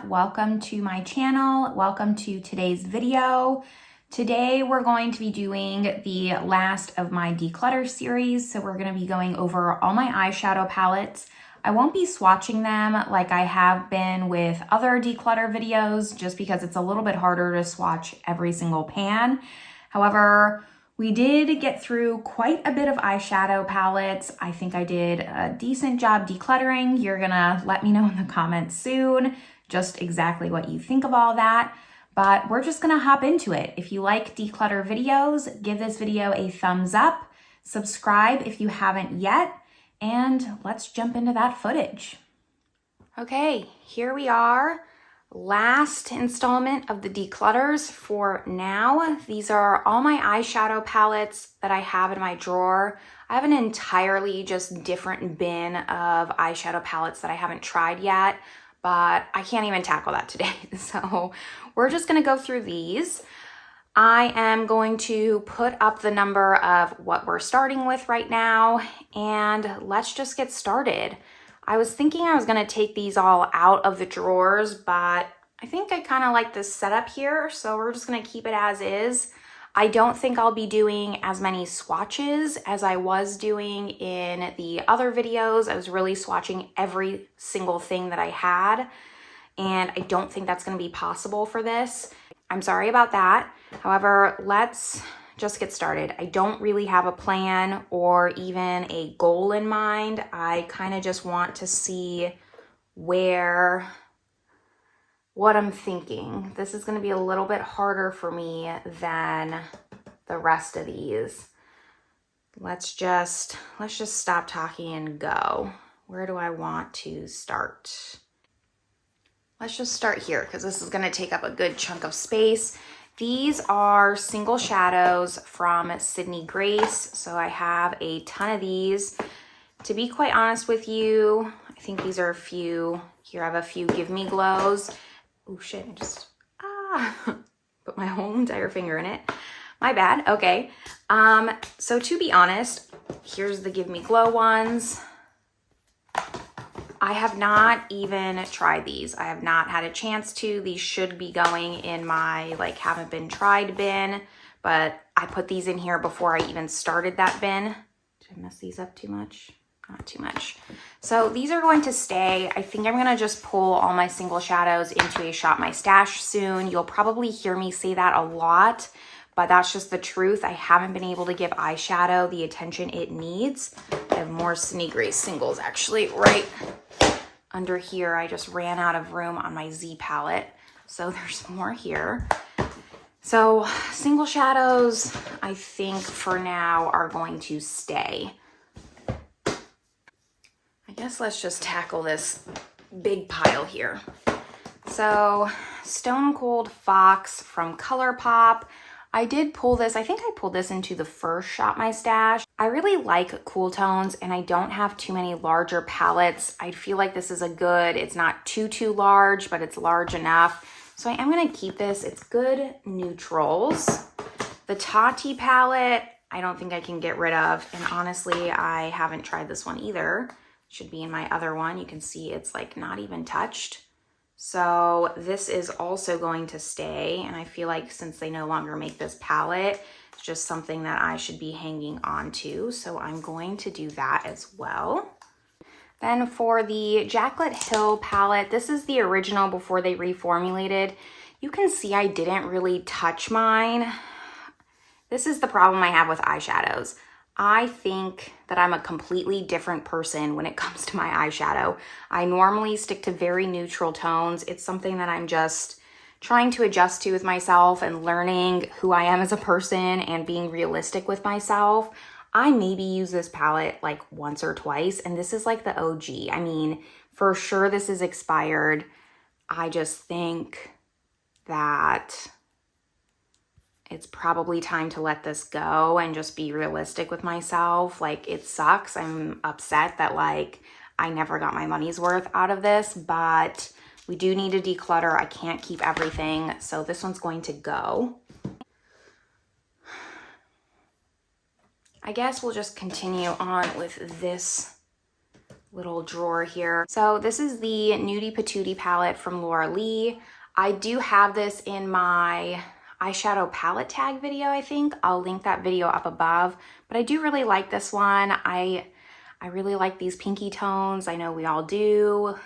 welcome to my channel. Welcome to today's video. Today we're going to be doing the last of my declutter series. So we're going to be going over all my eyeshadow palettes. I won't be swatching them like I have been with other declutter videos just because it's a little bit harder to swatch every single pan. However, we did get through quite a bit of eyeshadow palettes. I think I did a decent job decluttering. You're gonna let me know in the comments soon just exactly what you think of all that. But we're just gonna hop into it. If you like declutter videos, give this video a thumbs up, subscribe if you haven't yet, and let's jump into that footage. Okay, here we are. Last installment of the declutters for now. These are all my eyeshadow palettes that I have in my drawer. I have an entirely just different bin of eyeshadow palettes that I haven't tried yet, but I can't even tackle that today. So we're just gonna go through these. I am going to put up the number of what we're starting with right now, and let's just get started. I was thinking I was gonna take these all out of the drawers, but I think I kind of like this setup here, so we're just gonna keep it as is. I don't think I'll be doing as many swatches as I was doing in the other videos. I was really swatching every single thing that I had, and I don't think that's gonna be possible for this. I'm sorry about that. However, let's just get started. I don't really have a plan or even a goal in mind. I kind of just want to see what I'm thinking. This is going to be a little bit harder for me than the rest of these. Let's just stop talking and go. Where do I want to start? Let's just start here because this is going to take up a good chunk of space. These are single shadows from Sydney Grace. So I have a ton of these. To be quite honest with you, I think these are a few. Here I have a few Give Me Glows. Oh shit, I just, put my whole entire finger in it. My bad, okay. So to be honest, here's the Give Me Glow ones. I have not even tried these. I have not had a chance to. These should be going in my haven't been tried bin, but I put these in here before I even started that bin. Did I mess these up too much? Not too much. So these are going to stay. I think I'm gonna just pull all my single shadows into a Shop My Stash soon. You'll probably hear me say that a lot, but that's just the truth. I haven't been able to give eyeshadow the attention it needs. I have more Sydney Grace singles actually right under here. I just ran out of room on my Z palette, so there's more here. So single shadows, I think for now are going to stay. I guess let's just tackle this big pile here. So Stone Cold Fox from ColourPop. I did pull this, I think I pulled this into the first Shop My Stash. I really like cool tones and I don't have too many larger palettes. I feel like this is it's not too large, but it's large enough. So I am gonna keep this. It's good neutrals. The Tati palette, I don't think I can get rid of. And honestly, I haven't tried this one either. Should be in my other one. You can see it's not even touched. So this is also going to stay. And I feel like since they no longer make this palette, it's just something that I should be hanging on to. So I'm going to do that as well. Then for the Jaclyn Hill palette, this is the original before they reformulated. You can see I didn't really touch mine. This is the problem I have with eyeshadows. I think that I'm a completely different person when it comes to my eyeshadow. I normally stick to very neutral tones. It's something that I'm just trying to adjust to with myself and learning who I am as a person and being realistic with myself. I maybe use this palette once or twice, and this is the OG. I mean, for sure this is expired. I just think that it's probably time to let this go and just be realistic with myself. It sucks. I'm upset that I never got my money's worth out of this, but we do need to declutter. I can't keep everything. So this one's going to go. I guess we'll just continue on with this little drawer here. So this is the Nudie Patootie palette from Laura Lee. I do have this in my eyeshadow palette tag video, I think. I'll link that video up above, but I do really like this one. I really like these pinky tones. I know we all do.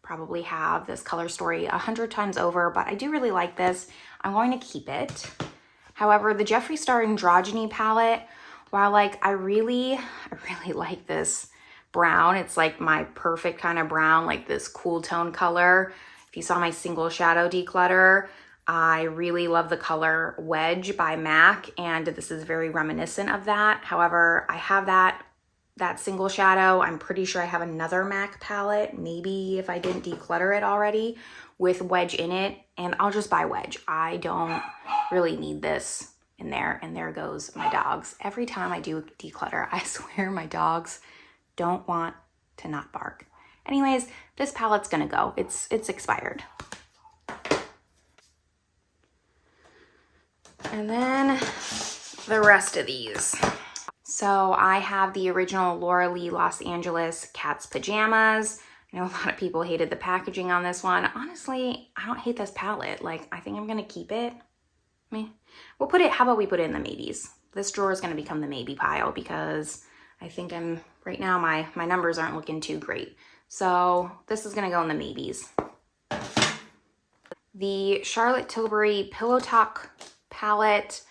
Probably have this color story 100 times over, but I do really like this. I'm going to keep it. However, the Jeffree Star Androgyny palette, while like I really like this brown. It's like my perfect kind of brown, like this cool tone color. If you saw my single shadow declutter, I really love the color Wedge by MAC, and this is very reminiscent of that. However, I have that single shadow. I'm pretty sure I have another MAC palette, maybe if I didn't declutter it already, with Wedge in it, and I'll just buy Wedge. I don't really need this in there, and there goes my dogs. Every time I do declutter, I swear my dogs don't want to not bark. Anyways, this palette's gonna go. It's expired. And then the rest of these. So I have the original Laura Lee Los Angeles Cat's Pajamas. I know a lot of people hated the packaging on this one. Honestly, I don't hate this palette. Like, I think I'm gonna keep it. We'll put it, how about we put it in the maybes? This drawer is gonna become the maybe pile because I think right now my numbers aren't looking too great. So this is gonna go in the maybes. The Charlotte Tilbury Pillow Talk palette.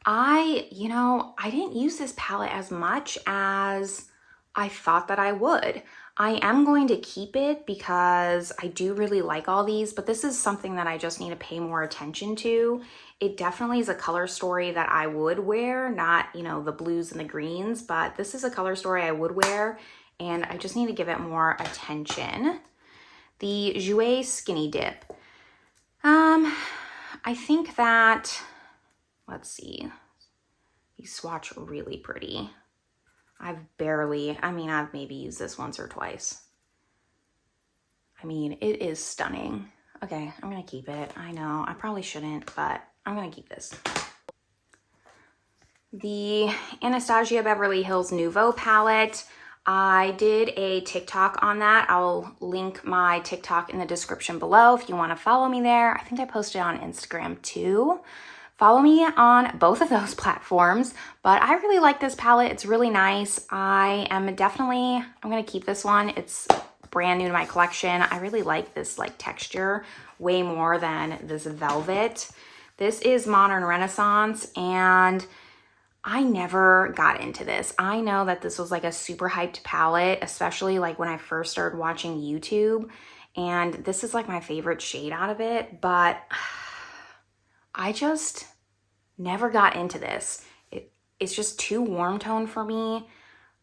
I didn't use this palette as much as I thought that I would. I am going to keep it because I do really like all these, but this is something that I just need to pay more attention to. It definitely is a color story that I would wear, not, the blues and the greens, but this is a color story I would wear, and I just need to give it more attention. The Jouer Skinny Dip. I think that, let's see, these swatch really pretty. I've maybe used this once or twice. It is stunning. Okay, I'm gonna keep it. I know, I probably shouldn't, but I'm gonna keep this. The Anastasia Beverly Hills Nouveau palette. I did a TikTok on that. I'll link my TikTok in the description below if you wanna follow me there. I think I posted on Instagram too. Follow me on both of those platforms, but I really like this palette. It's really nice. I'm gonna keep this one. It's brand new to my collection. I really like this texture way more than this velvet. This is Modern Renaissance, and I never got into this. I know that this was like a super hyped palette, especially like when I first started watching YouTube, and this is like my favorite shade out of it, but I just never got into this. It's just too warm tone for me.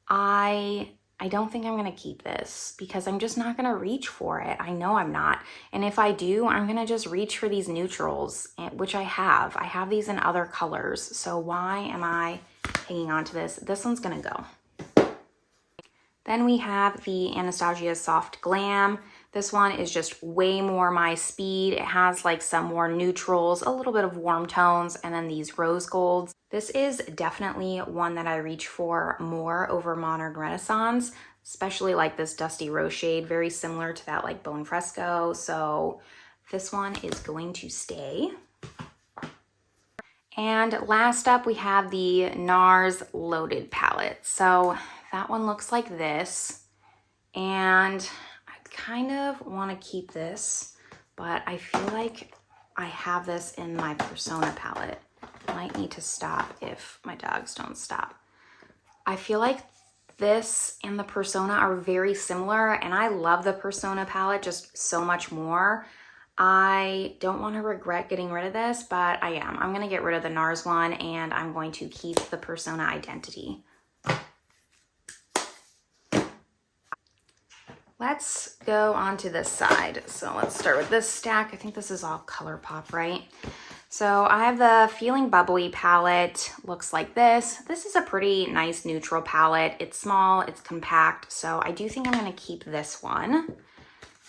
I don't think I'm gonna keep this because I'm just not gonna reach for it. I know I'm not. And if I do, I'm gonna just reach for these neutrals, which I have. I have these in other colors. So why am I hanging on to this? This one's gonna go. Then we have the Anastasia Soft Glam. This one is just way more my speed. It has like some more neutrals, a little bit of warm tones, and then these rose golds. This is definitely one that I reach for more over Modern Renaissance, especially like this dusty rose shade, very similar to that like Bone Fresco. So this one is going to stay. And last up, we have the NARS Loaded palette. So that one looks like this, and kind of want to keep this, but I feel like I have this in my Persona palette. I might need to stop if my dogs don't stop. I feel like this and the Persona are very similar, and I love the Persona palette just so much more. I don't want to regret getting rid of this, but I am. I'm going to get rid of the NARS one, and I'm going to keep the Persona Identity. Let's go on to this side. So let's start with this stack. I think this is all ColourPop, right? So I have the Feeling Bubbly palette. Looks like this. This is a pretty nice neutral palette. It's small, it's compact, so I do think I'm gonna keep this one.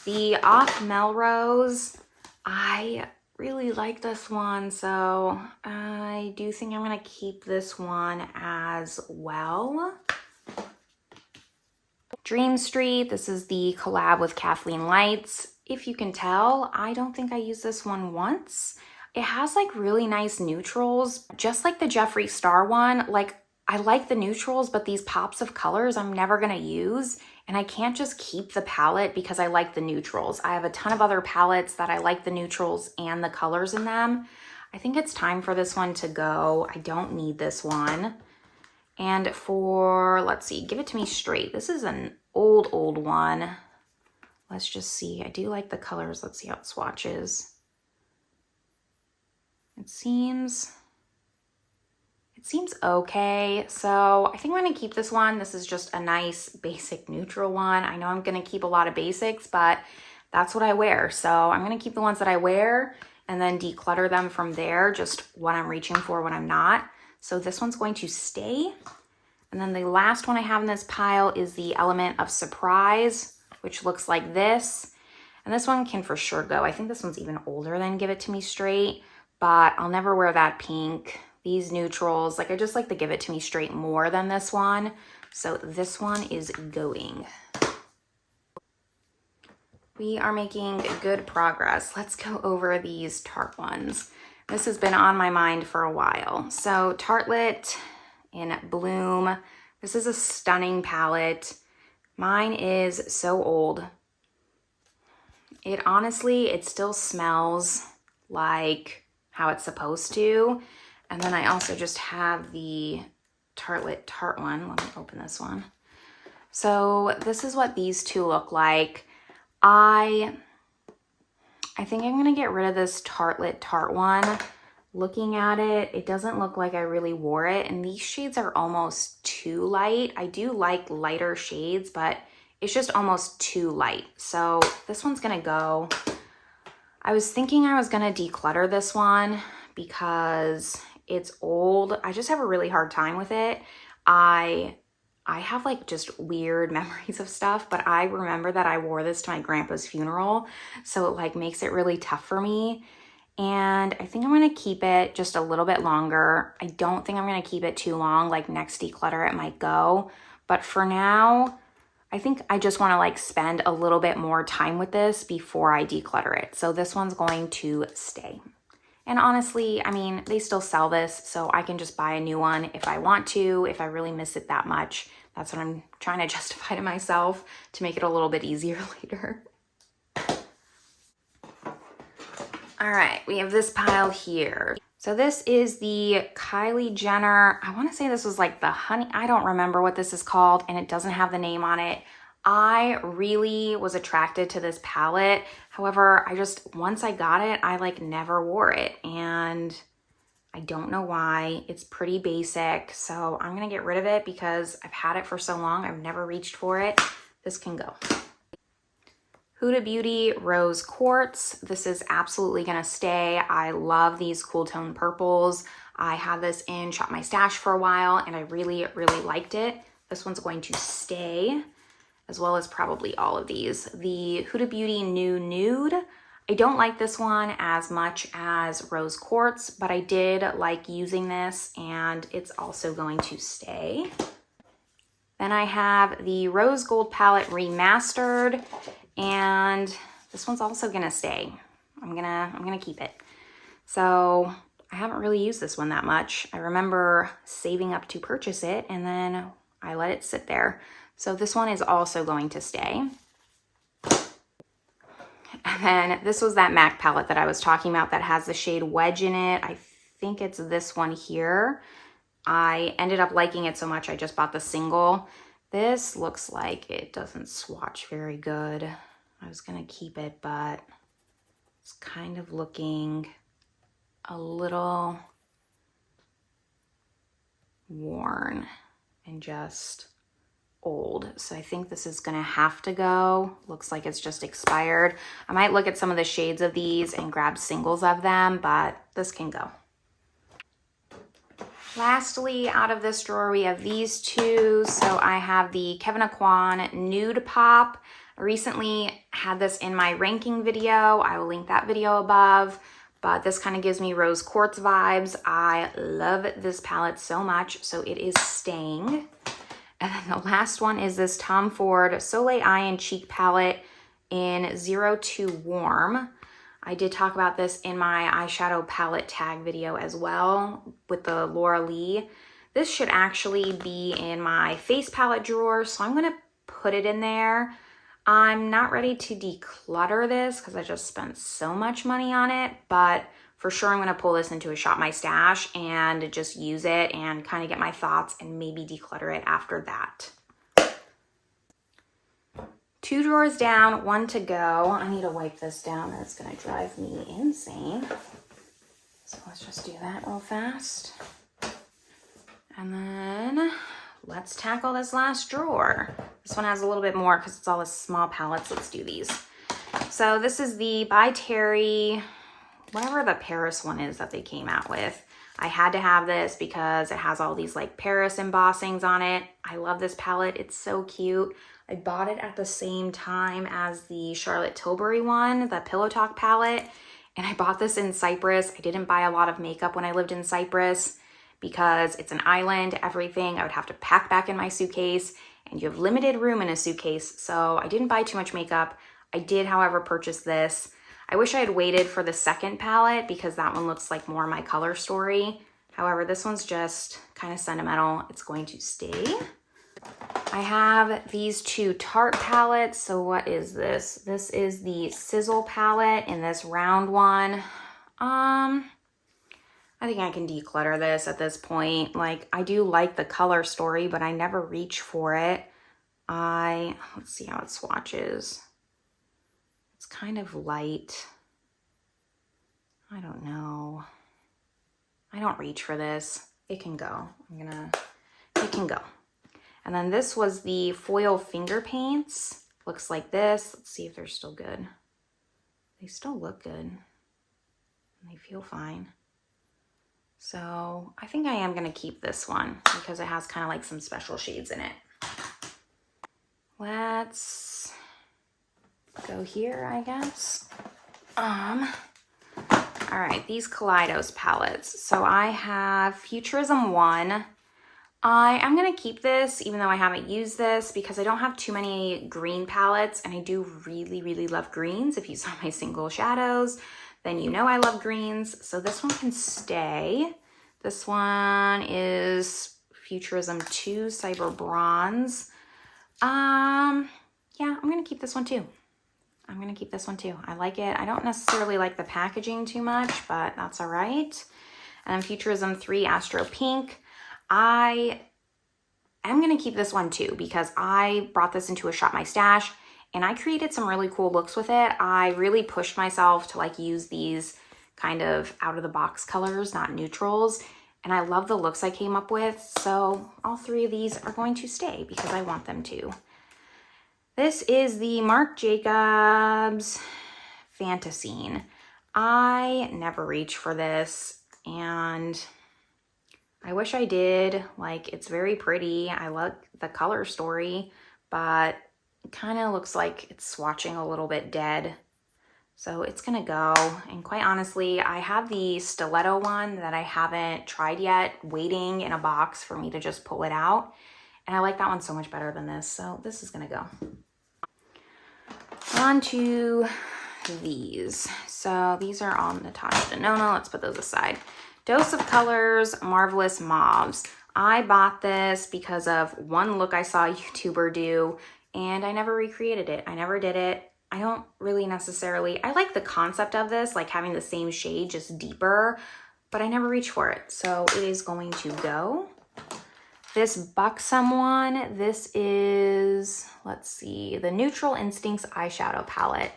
The Off Melrose, I really like this one, so I do think I'm gonna keep this one as well. Dream Street, this is the collab with Kathleen Lights. If you can tell, I don't think I used this one once. It has like really nice neutrals, just like the Jeffree Star one. Like, I like the neutrals, but these pops of colors I'm never gonna use, and I can't just keep the palette because I like the neutrals. I have a ton of other palettes that I like the neutrals and the colors in them. I think it's time for this one to go. I don't need this one. And for, let's see, Give It To Me Straight. This is an old one. Let's just see. I do like the colors. Let's see how it swatches. It seems okay. So I think I'm going to keep this one. This is just a nice basic neutral one. I know I'm going to keep a lot of basics, but that's what I wear. So I'm going to keep the ones that I wear and then declutter them from there, just what I'm reaching for, what I'm not. So this one's going to stay. And then the last one I have in this pile is the Element of Surprise, which looks like this. And this one can for sure go. I think this one's even older than Give It To Me Straight, but I'll never wear that pink. These neutrals, like I just like the Give It To Me Straight more than this one. So this one is going. We are making good progress. Let's go over these Tarte ones. This has been on my mind for a while. So Tartelette in Bloom. This is a stunning palette. Mine is so old. It honestly, it still smells like how it's supposed to. And then I also just have the Tartelette Tarte one. Let me open this one. So this is what these two look like. I think I'm gonna get rid of this Tartelette Tarte one. Looking at it, it doesn't look like I really wore it, and these shades are almost too light. I do like lighter shades, but it's just almost too light. So this one's gonna go. I was thinking I was gonna declutter this one because it's old. I just have a really hard time with it. I have like just weird memories of stuff, but I remember that I wore this to my grandpa's funeral, so it like makes it really tough for me. And I think I'm gonna keep it just a little bit longer. I don't think I'm gonna keep it too long, like next declutter it might go. But for now, I think I just wanna like spend a little bit more time with this before I declutter it. So this one's going to stay. And honestly, I mean, they still sell this, so I can just buy a new one if I want to, if I really miss it that much. That's what I'm trying to justify to myself to make it a little bit easier later. All right, we have this pile here. So this is the Kylie Jenner, I wanna say this was like the honey, I don't remember what this is called, and it doesn't have the name on it. I really was attracted to this palette. However, once I got it, I like never wore it, and I don't know why. It's pretty basic, so I'm gonna get rid of it because I've had it for so long, I've never reached for it. This can go. Huda Beauty Rose Quartz. This is absolutely gonna stay. I love these cool tone purples. I had this in Shop My Stash for a while and I really, really liked it. This one's going to stay, as well as probably all of these. The Huda Beauty New Nude. I don't like this one as much as Rose Quartz, but I did like using this and it's also going to stay. Then I have the Rose Gold Palette Remastered, and this one's also gonna stay. I'm gonna keep it. So I haven't really used this one that much. I remember saving up to purchase it and then I let it sit there. So this one is also going to stay. And then this was that MAC palette that I was talking about that has the shade Wedge in it. I think it's this one here. I ended up liking it so much I just bought the single. This looks like it doesn't swatch very good. I was gonna keep it, but it's kind of looking a little worn and just old. So I think this is gonna have to go. Looks like it's just expired. I might look at some of the shades of these and grab singles of them, but this can go. Lastly, out of this drawer, we have these two. So I have the Kevyn Aucoin Nude Pop. I recently had this in my ranking video. I will link that video above, but this kind of gives me Rose Quartz vibes. I love this palette so much, so it is staying. And then the last one is this Tom Ford Soleil Eye and Cheek palette in 02 Warm. I did talk about this in my eyeshadow palette tag video as well with the Laura Lee. This should actually be in my face palette drawer, so I'm gonna put it in there. I'm not ready to declutter this because I just spent so much money on it, but for sure I'm gonna pull this into a Shop My Stash and just use it and kind of get my thoughts and maybe declutter it after that. 2 drawers down, 1 to go. I need to wipe this down or it's gonna drive me insane. So let's just do that real fast. And then let's tackle this last drawer. This one has a little bit more because it's all the small palettes. Let's do these. So this is the By Terry, whatever the Paris one is that they came out with. I had to have this because it has all these like Paris embossings on it. I love this palette. It's so cute. I bought it at the same time as the Charlotte Tilbury one, the Pillow Talk palette. And I bought this in Cyprus. I didn't buy a lot of makeup when I lived in Cyprus because it's an island, everything I would have to pack back in my suitcase, and you have limited room in a suitcase. So I didn't buy too much makeup. I did, however, purchase this. I wish I had waited for the second palette because that one looks like more my color story. However, this one's just kind of sentimental. It's going to stay. I have these 2 Tarte palettes. So what is this? This is the Sizzle palette in this round one. I think I can declutter this at this point. Like, I do like the color story, but I never reach for it. Let's see how it swatches. It's kind of light. I don't know. I don't reach for this. It can go. It can go. And then this was the foil finger paints. Looks like this. Let's see if they're still good. They still look good. And they feel fine. So I think I am gonna keep this one because it has kind of like some special shades in it. Let's go here, I guess. All right, these Kaleidos palettes. So I have Futurism 1. I am gonna keep this even though I haven't used this because I don't have too many green palettes and I do really, really love greens. If you saw my single shadows, then you know I love greens. So this one can stay. This one is Futurism 2 Cyber Bronze. Yeah, I'm gonna keep this one too. I like it. I don't necessarily like the packaging too much, but that's all right. And then Futurism 3 Astro Pink. I am going to keep this one too because I brought this into a Shop My Stash and I created some really cool looks with it. I really pushed myself to like use these kind of out of the box colors, not neutrals. And I love the looks I came up with. So all 3 of these are going to stay because I want them to. This is the Marc Jacobs Fantasine. I never reach for this and I wish I did. Like, it's very pretty. I like the color story, but it kind of looks like it's swatching a little bit dead. So it's gonna go. And quite honestly, I have the stiletto one that I haven't tried yet, waiting in a box for me to just pull it out. And I like that one so much better than this. So this is gonna go. On to these. So these are all Natasha Denona. Let's put those aside. Dose of Colors Marvelous Mauves. I bought this because of one look I saw a YouTuber do, and I never recreated it. I never did it. I don't really necessarily, I like the concept of this, like having the same shade, just deeper, but I never reach for it. So it is going to go. This Buxom one, this is, let's see, the Neutral Instincts eyeshadow palette.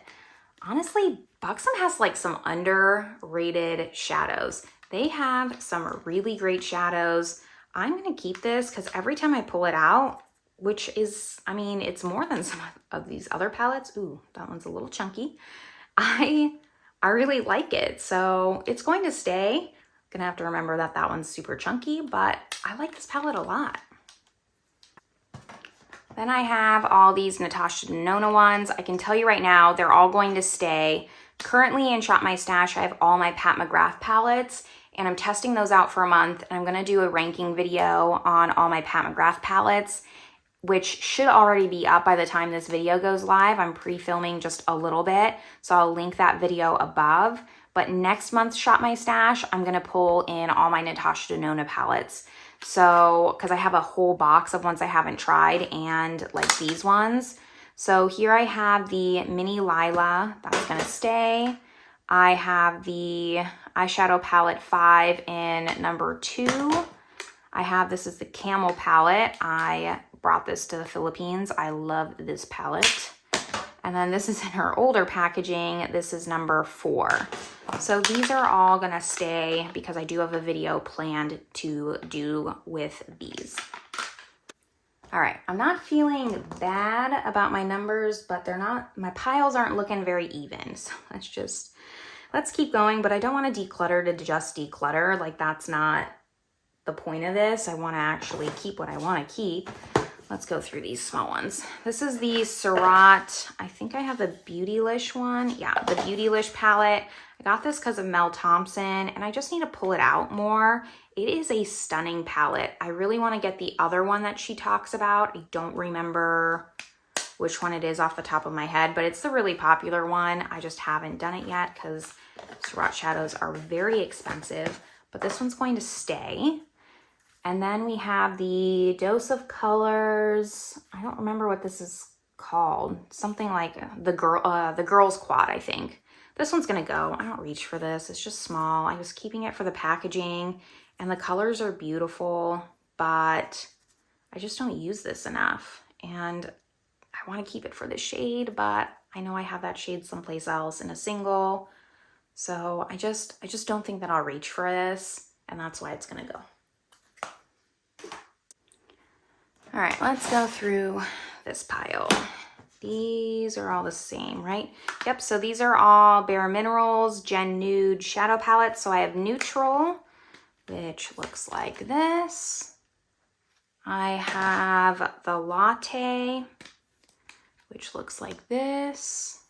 Honestly, Buxom has like some underrated shadows. They have some really great shadows. I'm gonna keep this because every time I pull it out, which is, I mean, it's more than some of these other palettes. Ooh, that one's a little chunky. I really like it. So it's going to stay. Gonna have to remember that that one's super chunky, but I like this palette a lot. Then I have all these Natasha Denona ones. I can tell you right now, they're all going to stay. Currently in Shop My Stash, I have all my Pat McGrath palettes, and I'm testing those out for a month, and I'm gonna do a ranking video on all my Pat McGrath palettes. which should already be up by the time this video goes live. I'm pre-filming just a little bit, so I'll link that video above. But next month's Shop My Stash, I'm gonna pull in all my Natasha Denona palettes. So, because I have a whole box of ones I haven't tried and like these ones. So here I have the Mini Lila, that's gonna stay. I have the Eyeshadow Palette 5 in number 2. I have, this is the Camel palette. I brought this to the Philippines. I love this palette. And then this is in her older packaging. This is number 4. So these are all gonna stay because I do have a video planned to do with these. All right, I'm not feeling bad about my numbers, but they're not, my piles aren't looking very even. So let's keep going, but I don't wanna declutter to just declutter. Like, that's not the point of this. I wanna actually keep what I wanna keep. Let's go through these small ones. This is the Surratt, I think I have the Beautylish one. Yeah, the Beautylish palette. I got this because of Mel Thompson, and I just need to pull it out more. It is a stunning palette. I really want to get the other one that she talks about. I don't remember which one it is off the top of my head, but it's the really popular one. I just haven't done it yet because Surratt shadows are very expensive, but this one's going to stay. And then we have the Dose of Colors. I don't remember what this is called. Something like the Girls Quad, I think. This one's gonna go. I don't reach for this. It's just small. I was keeping it for the packaging, and the colors are beautiful, but I just don't use this enough. And I want to keep it for the shade, but I know I have that shade someplace else in a single. So I just don't think that I'll reach for this, and that's why it's gonna go. All right, let's go through this pile. These are all the same, right? Yep, so these are all Bare Minerals Gen Nude shadow palettes. So I have Neutral, which looks like this. I have the Latte, which looks like this.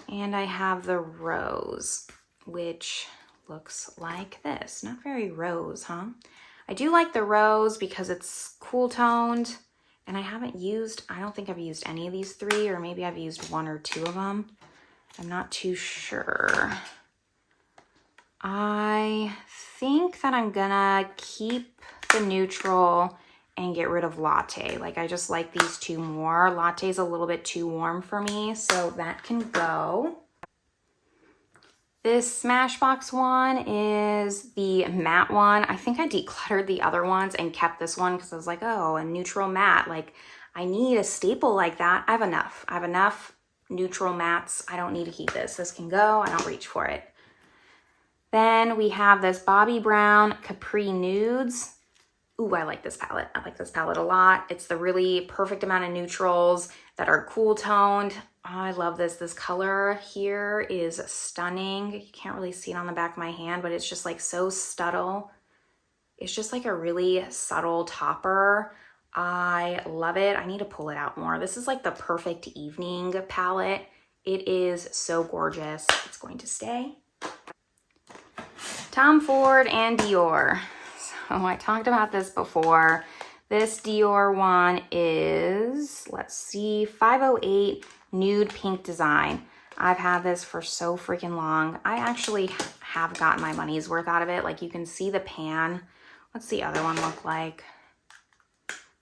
And I have the Rose, which looks like this. Not very rose, huh? I do like the Rose because it's cool toned, and I don't think I've used any of these 3, or maybe I've used 1 or 2 of them. I'm not too sure. I think that I'm gonna keep the Neutral and get rid of Latte. Like, I just like these 2 more. Latte's a little bit too warm for me, so that can go. This Smashbox one is the matte one. I think I decluttered the other ones and kept this one because I was like, oh, a neutral matte. Like, I need a staple like that. I have enough. I have enough neutral mattes. I don't need to keep this. This can go. I don't reach for it. Then we have this Bobbi Brown Capri Nudes. Ooh, I like this palette. I like this palette a lot. It's the really perfect amount of neutrals that are cool toned. Oh, I love this. This color here is stunning. You can't really see it on the back of my hand, but it's just like so subtle. It's just like a really subtle topper. I love it. I need to pull it out more. This is like the perfect evening palette. It is so gorgeous. It's going to stay. Tom Ford and Dior. So I talked about this before. This Dior one is, let's see, 508 Nude Pink Design. I've had this for so freaking long. I actually have gotten my money's worth out of it. Like, you can see the pan. What's the other one look like?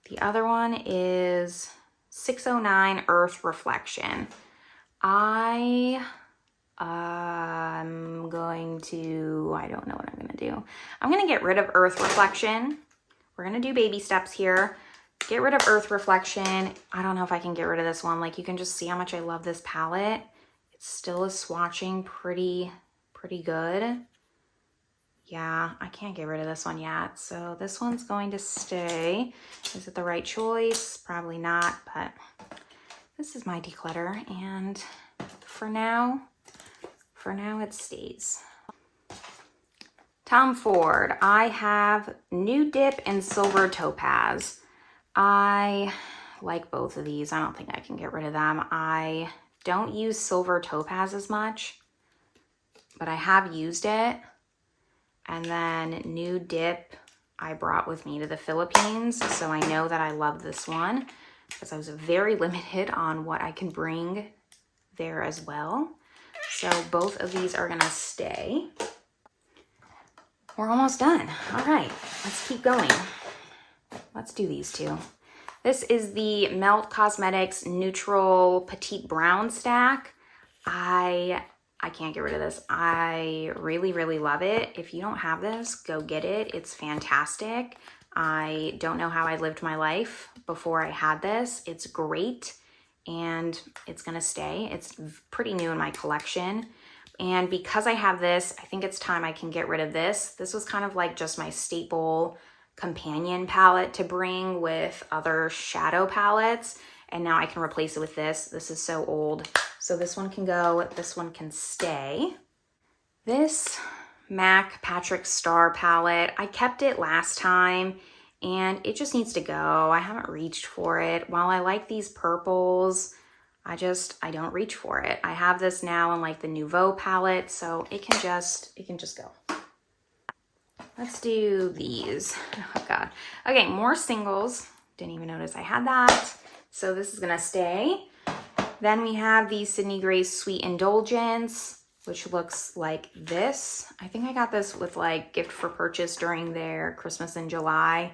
The other one is 609 Earth Reflection. I don't know what I'm gonna do. I'm gonna get rid of Earth Reflection. We're gonna do baby steps here. Get rid of Earth Reflection. I don't know if I can get rid of this one. Like, you can just see how much I love this palette. It still is swatching pretty good. Yeah, I can't get rid of this one yet. So this one's going to stay. Is it the right choice? Probably not, but this is my declutter. And for now it stays. Tom Ford, I have Nude Dip and Silver Topaz. I like both of these. I don't think I can get rid of them. I don't use Silver Topaz as much, but I have used it. And then Nude Dip, I brought with me to the Philippines. So I know that I love this one because I was very limited on what I can bring there as well. So both of these are gonna stay. We're almost done. All right, let's keep going. Let's do these two. This is the Melt Cosmetics Neutral Petite Brown Stack. I can't get rid of this. I really, really love it. If you don't have this, go get it. It's fantastic. I don't know how I lived my life before I had this. It's great and it's gonna stay. It's pretty new in my collection. And because I have this, I think it's time I can get rid of this. This was kind of like just my staple companion palette to bring with other shadow palettes. And now I can replace it with this. This is so old. So this one can go, this one can stay. This MAC Patrick Star palette, I kept it last time and it just needs to go. I haven't reached for it. While I like these purples, I don't reach for it. I have this now in like the Nouveau palette, so it can just go. Let's do these. Oh God. Okay, more singles. Didn't even notice I had that. So this is gonna stay. Then we have the Sydney Grace Sweet Indulgence, which looks like this. I think I got this with like gift for purchase during their Christmas in July.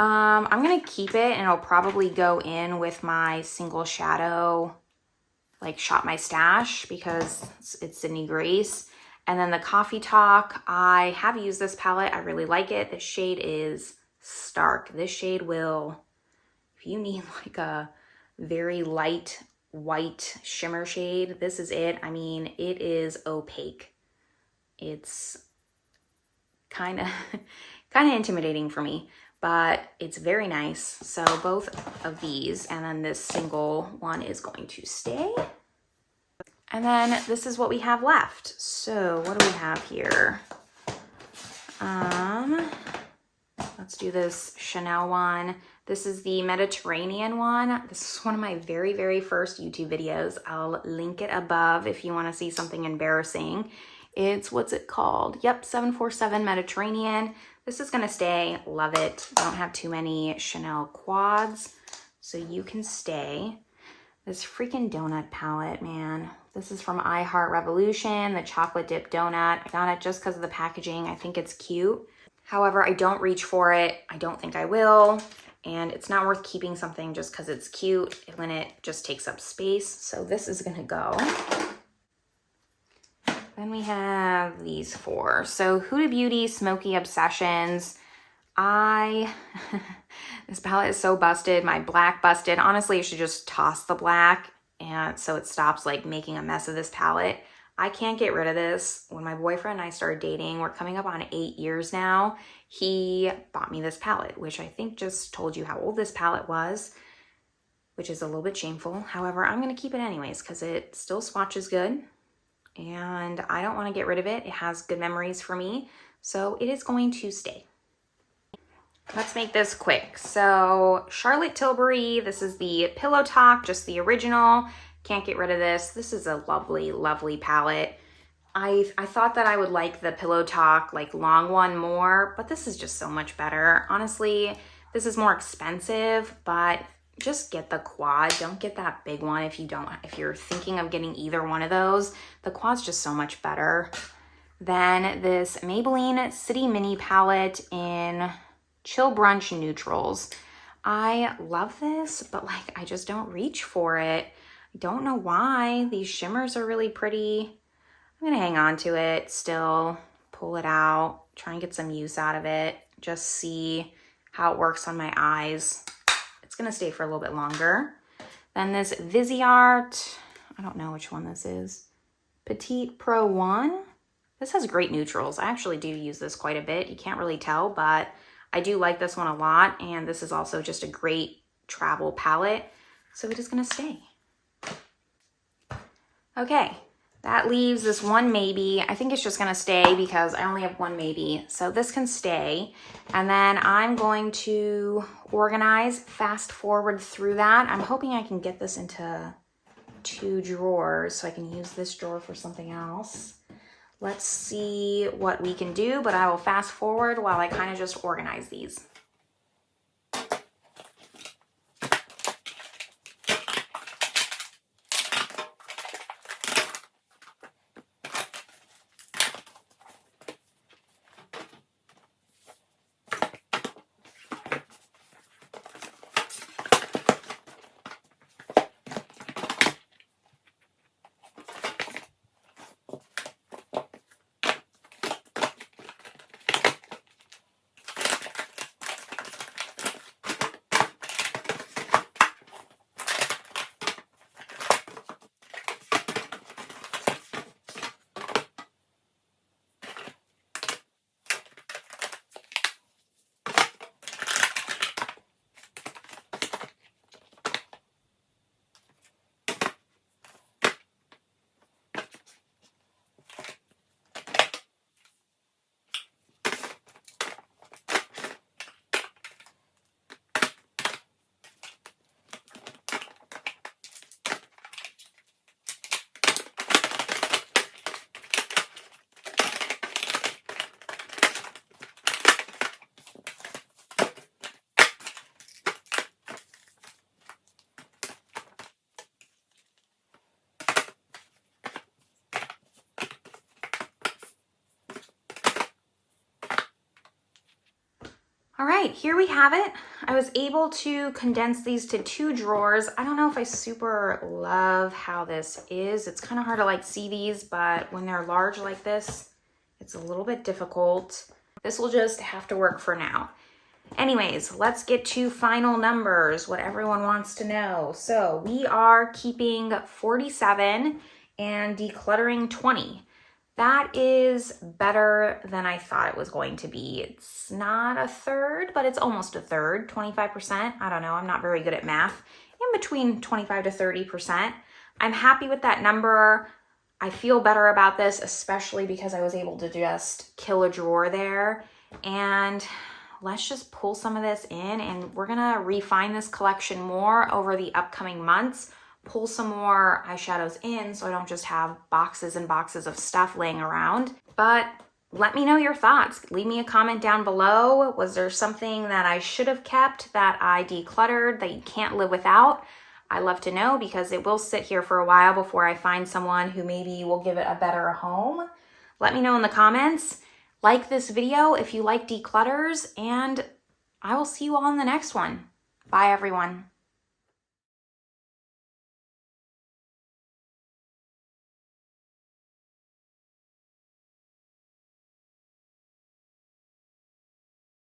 I'm gonna keep it and it'll probably go in with my single shadow, like Shop My Stash, because it's Sydney Grace. And then the Coffee Talk, I have used this palette. I really like it. The shade is Stark. This shade will, if you need like a very light white shimmer shade, this is it. I mean, it is opaque. It's kind of intimidating for me, but it's very nice. So both of these, and then this single one is going to stay. And then this is what we have left. So what do we have here? Let's do this Chanel one. This is the Mediterranean one. This is one of my very, very first YouTube videos. I'll link it above if you want to see something embarrassing. It's, what's it called? Yep, 747 Mediterranean. This is gonna stay, love it. Don't have too many Chanel quads, so you can stay. This freaking donut palette, man. This is from I Heart Revolution, the chocolate dip donut. I got it just because of the packaging. I think it's cute. However, I don't reach for it. I don't think I will. And it's not worth keeping something just because it's cute when it just takes up space. So this is gonna go. Then we have these four. So Huda Beauty Smoky Obsessions. This palette is so busted. My black busted. Honestly, you should just toss the black and so it stops like making a mess of this palette. I can't get rid of this. When my boyfriend and I started dating, we're coming up on 8 years now, he bought me this palette, which I think just told you how old this palette was, which is a little bit shameful. However, I'm gonna keep it anyways because it still swatches good and I don't wanna get rid of it. It has good memories for me, so it is going to stay. Let's make this quick. So Charlotte Tilbury, this is the Pillow Talk, just the original. Can't get rid of this. This is a lovely, lovely palette. I thought that I would like the Pillow Talk like long one more, but this is just so much better. Honestly, this is more expensive, but just get the quad. Don't get that big one if you're thinking of getting either one of those. The quad's just so much better. Then this Maybelline City Mini palette in Chill Brunch Neutrals. I love this, but like I just don't reach for it. I don't know why. These shimmers are really pretty. I'm gonna hang on to it still, pull it out, try and get some use out of it, just see how it works on my eyes. It's gonna stay for a little bit longer. Then this Viseart, I don't know which one this is. Petite Pro 1. This has great neutrals. I actually do use this quite a bit. You can't really tell, but I do like this one a lot, and this is also just a great travel palette, so it is gonna stay. Okay, that leaves this one maybe. I think it's just gonna stay because I only have one maybe, so this can stay. And then I'm going to organize, fast forward through that. I'm hoping I can get this into 2 drawers so I can use this drawer for something else. let's see what we can do, but I will fast forward while I kind of just organize these. All right, here we have it. I was able to condense these to 2 drawers. I don't know if I super love how this is. It's kind of hard to like see these, but when they're large like this, it's a little bit difficult. This will just have to work for now. Anyways, let's get to final numbers, what everyone wants to know. So we are keeping 47 and decluttering 20. That is better than I thought it was going to be. It's not a third, but it's almost a third, 25%. I don't know, I'm not very good at math. In between 25 to 30%. I'm happy with that number. I feel better about this, especially because I was able to just kill a drawer there. And let's just pull some of this in, and we're gonna refine this collection more over the upcoming months. Pull some more eyeshadows in so I don't just have boxes and boxes of stuff laying around. But let me know your thoughts. Leave me a comment down below. Was there something that I should have kept that I decluttered that you can't live without? I love to know, because it will sit here for a while before I find someone who maybe will give it a better home. Let me know in the comments. Like this video if you like declutters, and I will see you all in the next one. Bye, everyone.